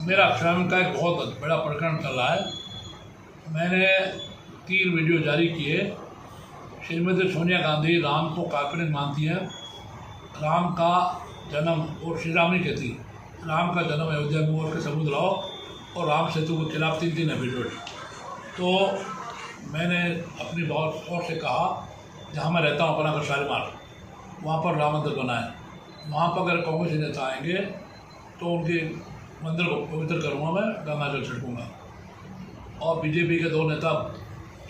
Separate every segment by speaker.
Speaker 1: मेरा स्वयं का एक बहुत बड़ा प्रकरण चल रहा है। मैंने 3 वीडियो जारी किए। श्रीमती सोनिया गांधी राम को काल्पनिक मानती है। राम का जन्म और श्री राम नहीं कहती, राम का जन्म अयोध्या में और के सबूत लाओ, और राम सेतु के खिलाफ 3 एफिडेविट। तो मैंने अपनी बहुत शौक से कहा, जहाँ मैं रहता हूँ अपना घर शालीमार, वहाँ पर राम मंदिर बना है। वहाँ पर अगर कांग्रेस नेता आएंगे तो उनके मंदिर को पवित्र करूँगा, मैं गंगा जल छिड़कूँगा। और बीजेपी के 2 नेता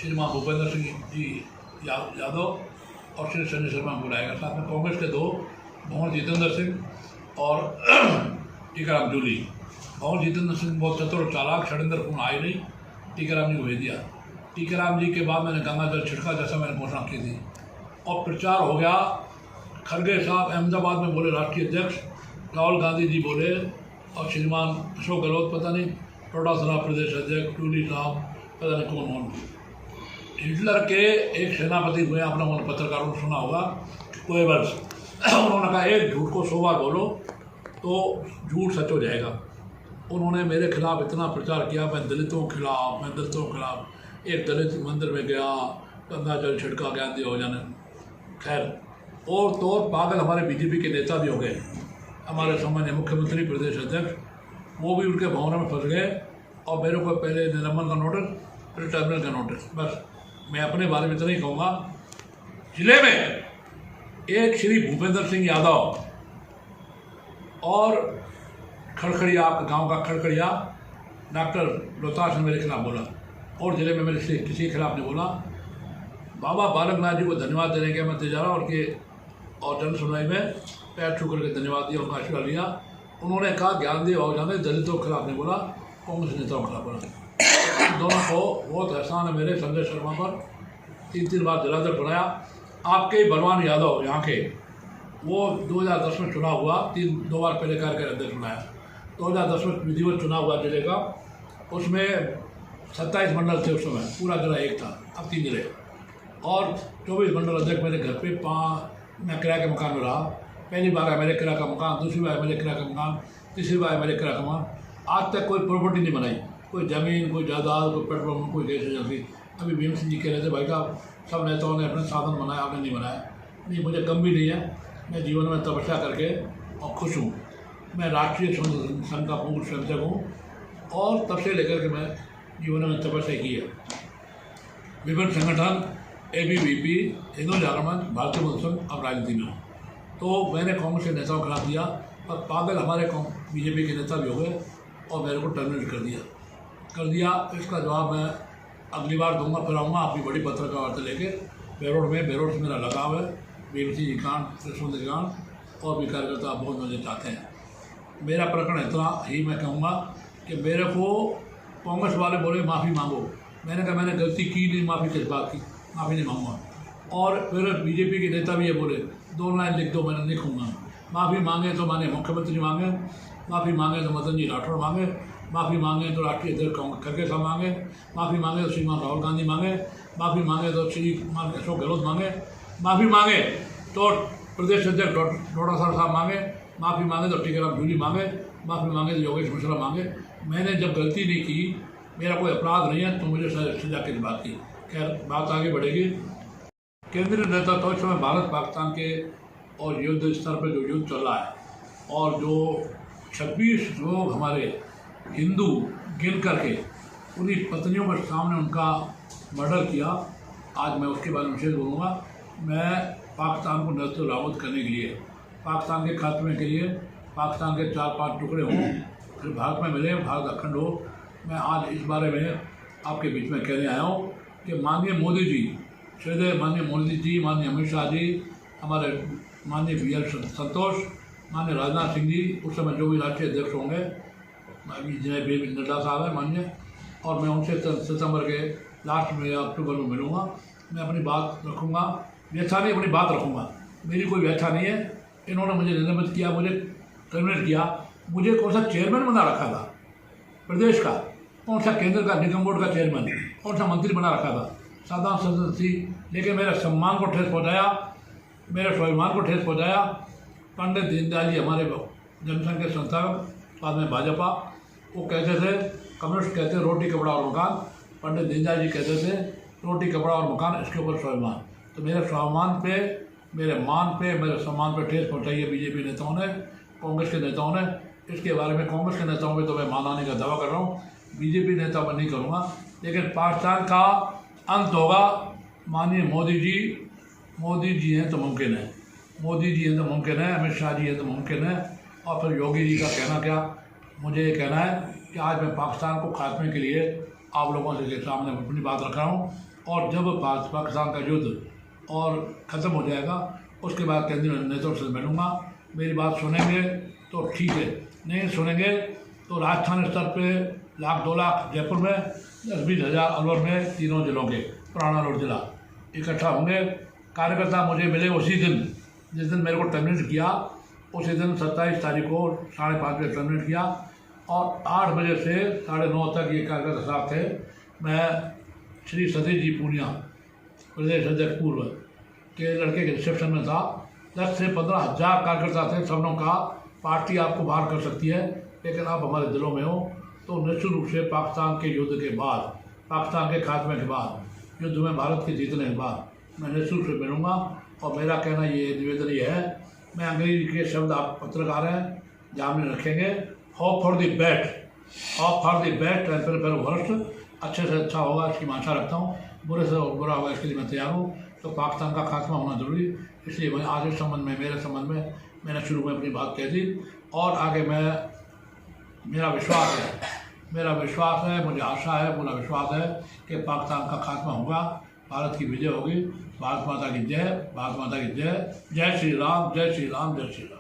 Speaker 1: श्रीमान भूपेंद्र सिंह जी यादव और श्री संजय शर्मा को बुलाएगा। साथ में कांग्रेस के 2 भंवर जितेंद्र सिंह और टीकाराम जूली। भंवर जितेंद्र सिंह बहुत चतुर और चालाक, षड्यंत्रपूर्ण आए नहीं, टीकाराम जी को भेज दिया। टीकाराम जी के बाद मैंने गंगा जल छिड़का, जैसा मैंने घोषणा की थी, और प्रचार हो गया। खड़गे साहब अहमदाबाद में बोले राष्ट्रीय अध्यक्ष, राहुल गांधी जी बोले, और श्रीमान अशोक गहलोत पता नहीं, टोडासरा प्रदेश अध्यक्ष, टूली साहब पता नहीं कौन। हिटलर के एक सेनापति हुए, आपने उन पत्रकारों को सुना होगा, कोएबर्स। उन्होंने कहा एक झूठ को 100 बार बोलो तो झूठ सच हो जाएगा। उन्होंने मेरे खिलाफ इतना प्रचार किया, मैं दलितों के खिलाफ। एक दलित मंदिर में गया, गंगा जल छिड़का, ज्ञान दिया हो जाने। खैर, और तो पागल हमारे बीजेपी के नेता भी हो गए। हमारे सामान्य मुख्यमंत्री, प्रदेश अध्यक्ष, वो भी उनके भवनों में फंस गए, और मेरे को पहले निलंबन का नोटिस, फिर टर्मिनल का नोटिस। बस मैं अपने बारे में इतना ही कहूँगा। जिले में एक श्री भूपेंद्र सिंह यादव और खड़खड़िया, आपके गांव का खड़खड़िया, डॉक्टर रोहतास ने मेरे खिलाफ बोला, और जिले में मेरे से किसी के खिलाफ नहीं बोला। बाबा बालकनाथ जी को धन्यवाद देने के मैं जा रहा, और जन सुनवाई में पैर छू करके धन्यवाद दिया, उनका आशीर्वाद लिया। उन्होंने कहा ज्ञान दिया हो जाने, दलितों के खिलाफ नहीं बोला, कांग्रेस नेताओं के खिलाफ बोला। दोनों को बहुत एहसान है मेरे संजय शर्मा पर। 3 बार जलाधर बनाया। आपके बलवान यादव यहाँ के, वो 2010 में चुनाव हुआ, 2 बार पहले कार्यकारी अध्यक्ष बनाया। 2010 में विधिवत चुनाव हुआ जिले का, उसमें 27 मंडल थे उस समय, पूरा जिला एक था, अब 3 जिले, और 24 मंडल अध्यक्ष मेरे घर पे। मैं किराए के मकान में रहा। पहली बार एमएलए किराए का मकान, दूसरी बार एमएलए किराए का मकान, तीसरी बार एमएलए किराए का मकान। आज तक कोई प्रॉपर्टी नहीं बनाई, कोई ज़मीन, कोई जायदाद, कोई पेट्रोल पंप, कोई गैस एजेंसी। अभी भीम सिंह जी कह रहे थे, भाई साहब सब नेताओं ने अपने साधन बनाया, आपने नहीं बनाया। नहीं, मुझे कम भी नहीं है। मैं जीवन में तपस्या करके और खुश हूँ। मैं राष्ट्रीय संघ का पूर्ण स्वयंसेवक हूँ, और तब से लेकर के मैं जीवन में तपस्या की है। विभिन्न संगठन, ABVP, हिंदू जागरण मंच, भारतीय मुक्ति संघ, अब राजनीति में हूँ। तो मैंने कांग्रेस के नेताओं के खिलाफ दिया, पर पागल हमारे बीजेपी के नेता भी हो गए, और मेरे को टर्मिनेट कर दिया। इसका जवाब मैं अगली बार दूंगा। फिर आऊँगा आपकी बड़ी पत्रकार वार्ता लेके बेरोड से मेरा लगाव है। BMC जी कांड, कृष्ण जी कांड, और भी कार्यकर्ता बहुत मुझे चाहते हैं। मेरा प्रकरण इतना ही मैं कहूँगा कि मेरे को कांग्रेस वाले बोले माफ़ी मांगो। मैंने कहा मैंने गलती की नहीं, माफ़ी किस बात की, माफ़ी नहीं मांगूंगा। और फिर बीजेपी के नेता भी ये बोले 2 लाइन लिख दो, मैंने लिखूँगा। माफ़ी मांगे तो माने मुख्यमंत्री मांगे, माफ़ी मांगे तो मदन जी राठौड़ मांगे, माफ़ी मांगे तो राष्ट्रीय अध्यक्ष खड़गे साहब मांगे, माफ़ी मांगे तो श्रीमान राहुल गांधी मांगे, माफ़ी मांगे तो श्रीमान अशोक गहलोत मांगे, माफ़ी मांगे तो प्रदेश अध्यक्ष टोडासरा साहब मांगे, माफ़ी मांगे तो टीकाराम जूली मांगे, माफ़ी मांगे तो योगेश मिश्रा मांगे। मैंने जब गलती नहीं की, मेरा कोई अपराध नहीं है, तो मुझे सजा की बात की। खैर, बात आगे बढ़ेगी। केंद्रीय नेता तो इस समय भारत पाकिस्तान के और युद्ध स्तर पर जो युद्ध चल रहा है, और जो 26 लोग हमारे हिंदू गिन करके उन्हीं पत्नियों के सामने उनका मर्डर किया, आज मैं उसके बारे में विशेष बोलूँगा। मैं पाकिस्तान को नष्ट नाबूद करने के लिए, पाकिस्तान के खात्मे के लिए, पाकिस्तान के 4-5 टुकड़े हों, फिर भारत में मिले, भारत अखंड हो। मैं आज इस बारे में आपके बीच में कहने आया हूँ कि माननीय मोदी जी, श्रद्धेय माननीय मोदी जी, माननीय अमित शाह जी, हमारे माननीय BL संतोष, माननीय राजनाथ सिंह जी, उस समय जो भी राष्ट्रीय अध्यक्ष होंगे, अभी जिन्हें भी नड्डा साहब है माननीय, और मैं उनसे सितंबर के लास्ट में या अक्टूबर में मिलूँगा। मैं अपनी बात रखूँगा, व्यथा नहीं, अपनी बात रखूँगा। मेरी कोई व्यथा नहीं है। इन्होंने मुझे निलंबित किया, मुझे टर्मिनेट किया। मुझे कौन सा चेयरमैन बना रखा था प्रदेश का, कौन सा केंद्र का निगम बोर्ड का चेयरमैन, कौन सा मंत्री बना रखा था, साधारण सदस्य थी, लेकिन मेरे सम्मान को ठेस पहुँचाया, मेरे स्वाभिमान को ठेस पहुँचाया। पंडित दीनदयाल जी हमारे जनसंघ के संस्थापक, बाद में भाजपा, वो कहते थे, कम्युनिस्ट कहते थे रोटी कपड़ा और मकान, पंडित दीनदयाल जी कहते थे रोटी कपड़ा और मकान, इसके ऊपर स्वाभिमान। तो मेरे स्वाभिमान पे, मेरे मान पे, मेरे सम्मान पे ठेस पहुँचाई है बीजेपी नेताओं ने, कांग्रेस के नेताओं ने। इसके बारे में कांग्रेस के नेताओं में तो मैं मानाने का दावा कर रहा हूँ, बीजेपी नेता मैं नहीं करूँगा। लेकिन पाकिस्तान का अंत होगा, माननीय मोदी जी हैं तो मुमकिन है, मोदी जी हैं तो मुमकिन है, अमित शाह जी हैं तो मुमकिन है, और फिर योगी जी का कहना क्या। मुझे ये कहना है कि आज मैं पाकिस्तान को खात्मे के लिए आप लोगों के सामने अपनी बात रख रहा हूँ, और जब पाकिस्तान का युद्ध और ख़त्म हो जाएगा उसके बाद केंद्रीय नेताओं से मिलूँगा। मेरी बात सुनेंगे तो ठीक है, नहीं सुनेंगे तो राजस्थान स्तर पे 1,00,000-2 लाख जयपुर में, 10-20 हज़ार अलवर में, तीनों जिलों के पुराना रोड जिला इकट्ठा होंगे। कार्यकर्ता मुझे मिले उसी दिन जिस दिन मेरे को टर्मिनेट किया, उसी दिन 27 तारीख को 5:30 बजे टर्मिनेट किया, और 8 बजे से 9:30 तक ये कार्यकर्ता साहब थे। मैं श्री सतीश जी पूनिया, प्रदेश अध्यक्ष पूर्व के लड़के के रिसेप्शन में था। 10 से 15 हज़ार कार्यकर्ता थे। सबनों का पार्टी आपको बाहर कर सकती है, लेकिन आप हमारे दिलों में हो। तो निश्चित रूप से पाकिस्तान के युद्ध के बाद, पाकिस्तान के खात्मे के बाद, युद्ध में भारत के जीतने के बाद मैं निश्चित रूप से मिलूँगा। और मेरा कहना ये निवेदन ये है, मैं अंग्रेजी के शब्द आप पत्रकार हैं ध्यान में रखेंगे, hope for the best and prepare worst. अच्छे से अच्छा होगा इसकी मैं आशा रखता हूँ, बुरे से बुरा होगा इसके लिए मैं तैयार हूँ। तो पाकिस्तान का खात्मा होना जरूरी, इसलिए मैं आज इस संबंध में, मेरे संबंध में मैंने शुरू में अपनी बात कह दी, और आगे मेरा विश्वास है, मुझे आशा है, पूरा विश्वास है कि पाकिस्तान का खात्मा होगा, भारत की विजय होगी। भारत माता की जय, भारत माता की जय। जय श्री राम, जय श्री राम, जय श्री राम।